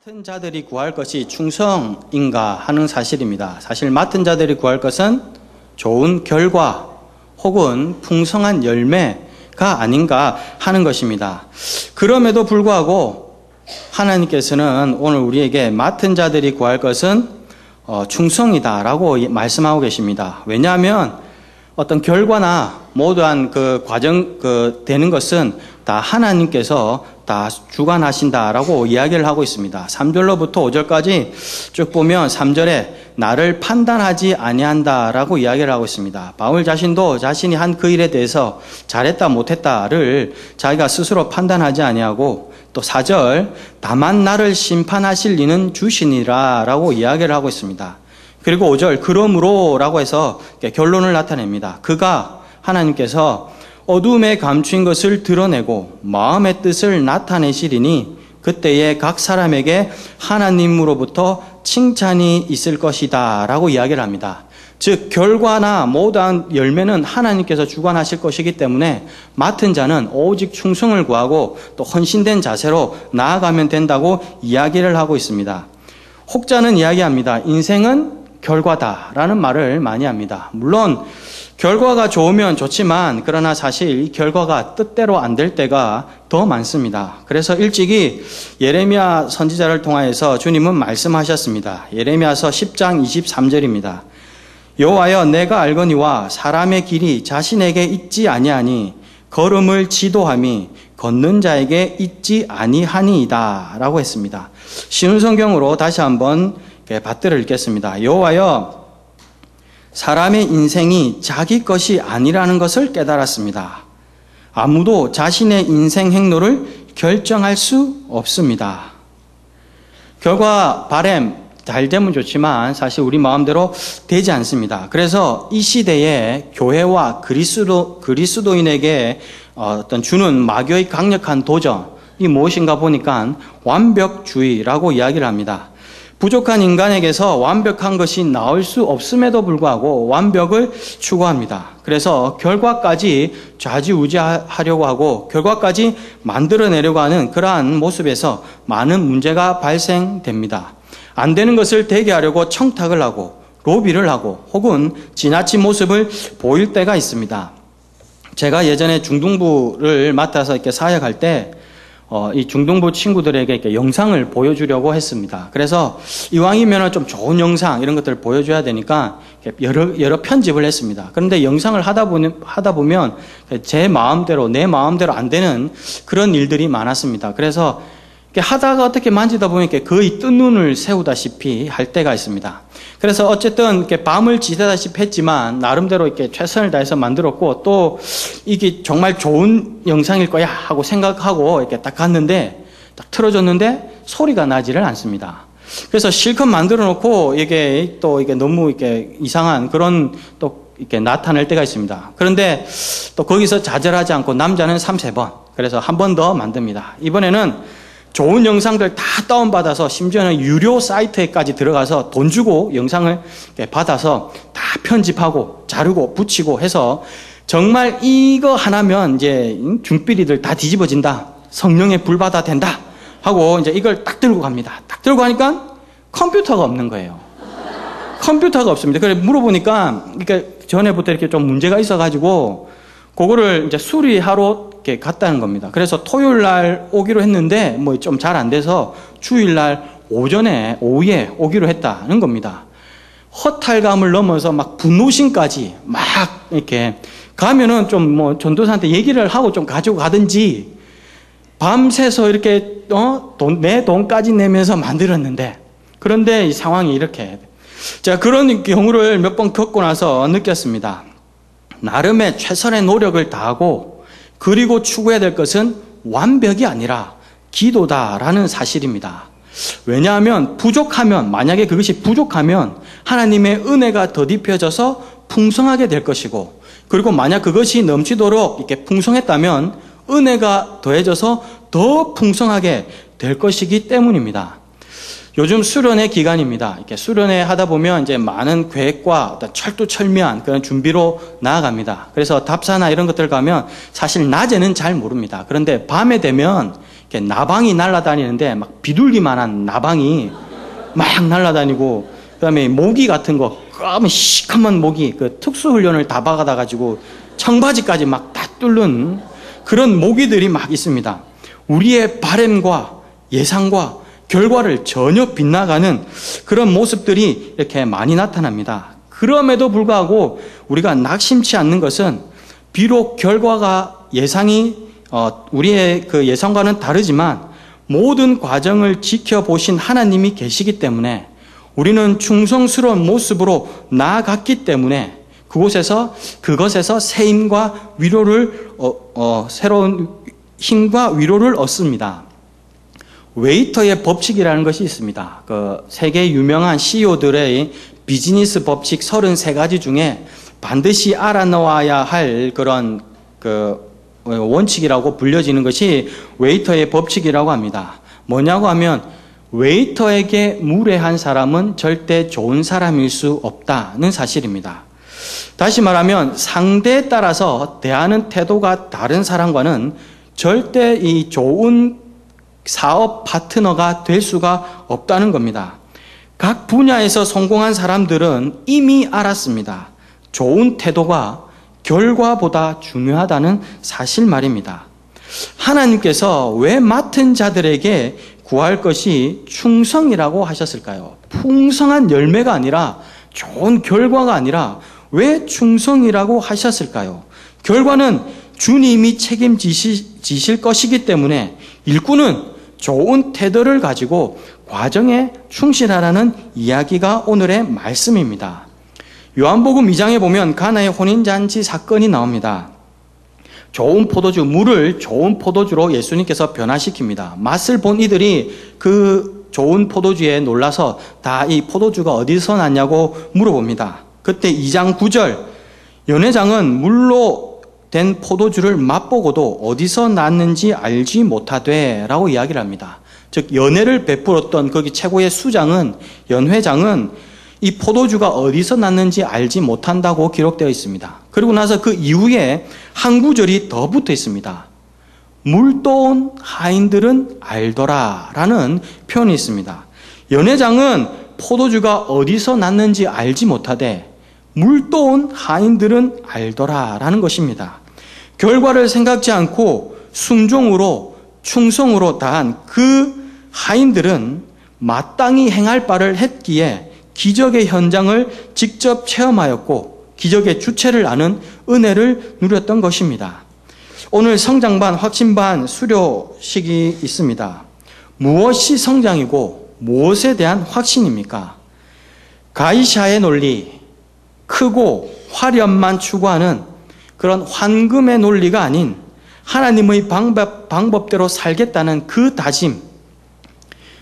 맡은 자들이 구할 것이 충성인가 하는 사실입니다. 사실 맡은 자들이 구할 것은 좋은 결과 혹은 풍성한 열매가 아닌가 하는 것입니다. 그럼에도 불구하고 하나님께서는 오늘 우리에게 맡은 자들이 구할 것은 충성이다라고 말씀하고 계십니다. 왜냐하면 어떤 결과나 모두한 그 과정 되는 것은 다 하나님께서 다 주관하신다라고 이야기를 하고 있습니다. 3절로부터 5절까지 쭉 보면 3절에 나를 판단하지 아니한다라고 이야기를 하고 있습니다. 바울 자신도 자신이 한 그 일에 대해서 잘했다 못했다를 자기가 스스로 판단하지 아니하고 또 4절 다만 나를 심판하실 이는 주시니라라고 이야기를 하고 있습니다. 그리고 5절 그러므로 라고 해서 결론을 나타냅니다. 그가 하나님께서 어둠에 감추인 것을 드러내고 마음의 뜻을 나타내시리니 그때에 각 사람에게 하나님으로부터 칭찬이 있을 것이다 라고 이야기를 합니다. 즉 결과나 모든 열매는 하나님께서 주관하실 것이기 때문에 맡은 자는 오직 충성을 구하고 또 헌신된 자세로 나아가면 된다고 이야기를 하고 있습니다. 혹자는 이야기합니다. 인생은 결과다라는 말을 많이 합니다. 물론 결과가 좋으면 좋지만 그러나 사실 이 결과가 뜻대로 안 될 때가 더 많습니다. 그래서 일찍이 예레미야 선지자를 통하여서 주님은 말씀하셨습니다. 예레미야서 10장 23절입니다. 여호와여 내가 알거니와 사람의 길이 자신에게 있지 아니하니 걸음을 지도함이 걷는 자에게 있지 아니하니이다 라고 했습니다. 쉬운 성경으로 다시 한번 받들어 읽겠습니다. 여호와여 사람의 인생이 자기 것이 아니라는 것을 깨달았습니다. 아무도 자신의 인생 행로를 결정할 수 없습니다. 결과 바람 잘 되면 좋지만 사실 우리 마음대로 되지 않습니다. 그래서 이 시대에 교회와 그리스도인에게 어떤 주는 마귀의 강력한 도전이 무엇인가 보니까 완벽주의라고 이야기를 합니다. 부족한 인간에게서 완벽한 것이 나올 수 없음에도 불구하고 완벽을 추구합니다. 그래서 결과까지 좌지우지하려고 하고 결과까지 만들어내려고 하는 그러한 모습에서 많은 문제가 발생됩니다. 안 되는 것을 되게 하려고 청탁을 하고 로비를 하고 혹은 지나친 모습을 보일 때가 있습니다. 제가 예전에 중등부를 맡아서 이렇게 사역할 때 이 중등부 친구들에게 이렇게 영상을 보여주려고 했습니다. 그래서 이왕이면 좀 좋은 영상 이런 것들을 보여줘야 되니까 여러 편집을 했습니다. 그런데 영상을 하다 보면 제 마음대로 내 마음대로 안 되는 그런 일들이 많았습니다. 그래서 하다가 어떻게 만지다 보면 거의 뜬 눈을 세우다시피 할 때가 있습니다. 그래서 어쨌든 이렇게 밤을 지새다시피 했지만 나름대로 이렇게 최선을 다해서 만들었고 또 이게 정말 좋은 영상일 거야 하고 생각하고 이렇게 딱 갔는데 딱 틀어줬는데 소리가 나지를 않습니다. 그래서 실컷 만들어 놓고 이게 너무 이렇게 이상한 그런 또 이렇게 나타낼 때가 있습니다. 그런데 또 거기서 좌절하지 않고 남자는 3-4번 그래서 한 번 더 만듭니다. 이번에는 좋은 영상들 다 다운받아서 심지어는 유료 사이트에까지 들어가서 돈 주고 영상을 받아서 다 편집하고 자르고 붙이고 해서 정말 이거 하나면 이제 중삐리들 다 뒤집어진다. 성령의 불받아 된다. 하고 이제 이걸 딱 들고 갑니다. 딱 들고 가니까 컴퓨터가 없는 거예요. 컴퓨터가 없습니다. 그래 물어보니까 이렇게 전에부터 이렇게 좀 문제가 있어가지고 그거를 이제 수리하러 이렇게 갔다는 겁니다. 그래서 토요일 날 오기로 했는데 뭐 좀 잘 안 돼서 주일 날 오후에 오기로 했다는 겁니다. 허탈감을 넘어서 막 분노심까지 막 이렇게 가면은 좀 뭐 전도사한테 얘기를 하고 좀 가지고 가든지 밤새서 이렇게 내 돈까지 내면서 만들었는데 그런데 이 상황이 이렇게 제가 그런 경우를 몇 번 겪고 나서 느꼈습니다. 나름의 최선의 노력을 다하고 그리고 추구해야 될 것은 완벽이 아니라 기도다라는 사실입니다. 왜냐하면 만약에 그것이 부족하면 하나님의 은혜가 더딥혀져서 풍성하게 될 것이고 그리고 만약 그것이 넘치도록 이렇게 풍성했다면 은혜가 더해져서 더 풍성하게 될 것이기 때문입니다. 요즘 수련회 기간입니다. 이렇게 수련회 하다 보면 이제 많은 계획과 어떤 철두철미한 그런 준비로 나아갑니다. 그래서 답사나 이런 것들 가면 사실 낮에는 잘 모릅니다. 그런데 밤에 되면 이렇게 나방이 날아다니는데 막 비둘기만한 나방이 막 날아다니고, 그다음에 모기 같은 거, 까만 시커먼 모기, 그 특수훈련을 다 받아가지고 청바지까지 막 다 뚫는 그런 모기들이 막 있습니다. 우리의 바램과 예상과 결과를 전혀 빗나가는 그런 모습들이 이렇게 많이 나타납니다. 그럼에도 불구하고 우리가 낙심치 않는 것은 비록 결과가 우리의 그 예상과는 다르지만 모든 과정을 지켜보신 하나님이 계시기 때문에 우리는 충성스러운 모습으로 나아갔기 때문에 그것에서 새 힘과 위로를 새로운 힘과 위로를 얻습니다. 웨이터의 법칙이라는 것이 있습니다. 그 세계 유명한 CEO들의 비즈니스 법칙 33가지 중에 반드시 알아놓아야 할 그런 원칙이라고 불려지는 것이 웨이터의 법칙이라고 합니다. 뭐냐고 하면 웨이터에게 무례한 사람은 절대 좋은 사람일 수 없다는 사실입니다. 다시 말하면 상대에 따라서 대하는 태도가 다른 사람과는 절대 이 좋은 사업 파트너가 될 수가 없다는 겁니다. 각 분야에서 성공한 사람들은 이미 알았습니다. 좋은 태도가 결과보다 중요하다는 사실 말입니다. 하나님께서 왜 맡은 자들에게 구할 것이 충성이라고 하셨을까요? 풍성한 열매가 아니라 좋은 결과가 아니라 왜 충성이라고 하셨을까요? 결과는 주님이 책임지실 것이기 때문에 일꾼은 좋은 태도를 가지고 과정에 충실하라는 이야기가 오늘의 말씀입니다. 요한복음 2장에 보면 가나의 혼인잔치 사건이 나옵니다. 좋은 포도주, 물을 좋은 포도주로 예수님께서 변화시킵니다. 맛을 본 이들이 그 좋은 포도주에 놀라서 다 이 포도주가 어디서 났냐고 물어봅니다. 그때 2장 9절, 연회장은 물로 된 포도주를 맛보고도 어디서 났는지 알지 못하되 라고 이야기를 합니다. 즉 연회를 베풀었던 거기 최고의 수장은, 연회장은 이 포도주가 어디서 났는지 알지 못한다고 기록되어 있습니다. 그리고 나서 그 이후에 한 구절이 더 붙어 있습니다. 물도온 하인들은 알더라 라는 표현이 있습니다. 연회장은 포도주가 어디서 났는지 알지 못하되 물도온 하인들은 알더라 라는 것입니다. 결과를 생각지 않고 순종으로 충성으로 다한 그 하인들은 마땅히 행할 바를 했기에 기적의 현장을 직접 체험하였고 기적의 주체를 아는 은혜를 누렸던 것입니다. 오늘 성장반, 확신반 수료식이 있습니다. 무엇이 성장이고 무엇에 대한 확신입니까? 가이샤의 논리, 크고 화려함만 추구하는 그런 환금의 논리가 아닌 하나님의 방법대로 살겠다는 그 다짐,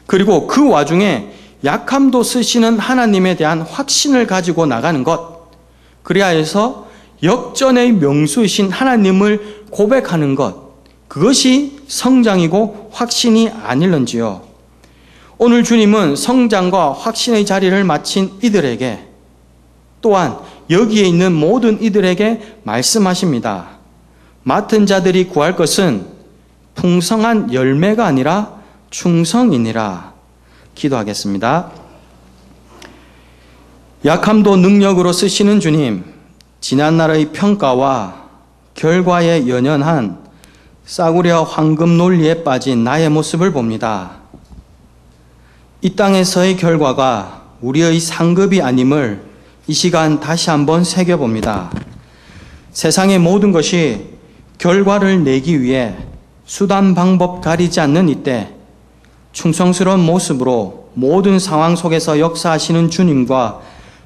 그리고 그 와중에 약함도 쓰시는 하나님에 대한 확신을 가지고 나가는 것, 그래야 해서 역전의 명수이신 하나님을 고백하는 것, 그것이 성장이고 확신이 아닐런지요. 오늘 주님은 성장과 확신의 자리를 마친 이들에게, 또한 여기에 있는 모든 이들에게 말씀하십니다. 맡은 자들이 구할 것은 풍성한 열매가 아니라 충성이니라. 기도하겠습니다. 약함도 능력으로 쓰시는 주님, 지난날의 평가와 결과에 연연한 싸구려 황금 논리에 빠진 나의 모습을 봅니다. 이 땅에서의 결과가 우리의 상급이 아님을 이 시간 다시 한번 새겨봅니다. 세상의 모든 것이 결과를 내기 위해 수단 방법 가리지 않는 이때 충성스러운 모습으로 모든 상황 속에서 역사하시는 주님과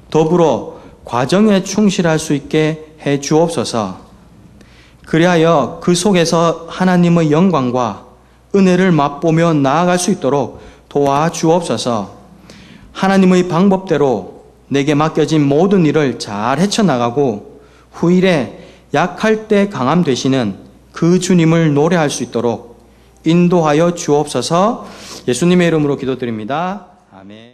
더불어 과정에 충실할 수 있게 해 주옵소서. 그리하여 그 속에서 하나님의 영광과 은혜를 맛보며 나아갈 수 있도록 도와주옵소서. 하나님의 방법대로 내게 맡겨진 모든 일을 잘 헤쳐나가고 후일에 약할 때 강함 되시는 그 주님을 노래할 수 있도록 인도하여 주옵소서. 예수님의 이름으로 기도드립니다. 아멘.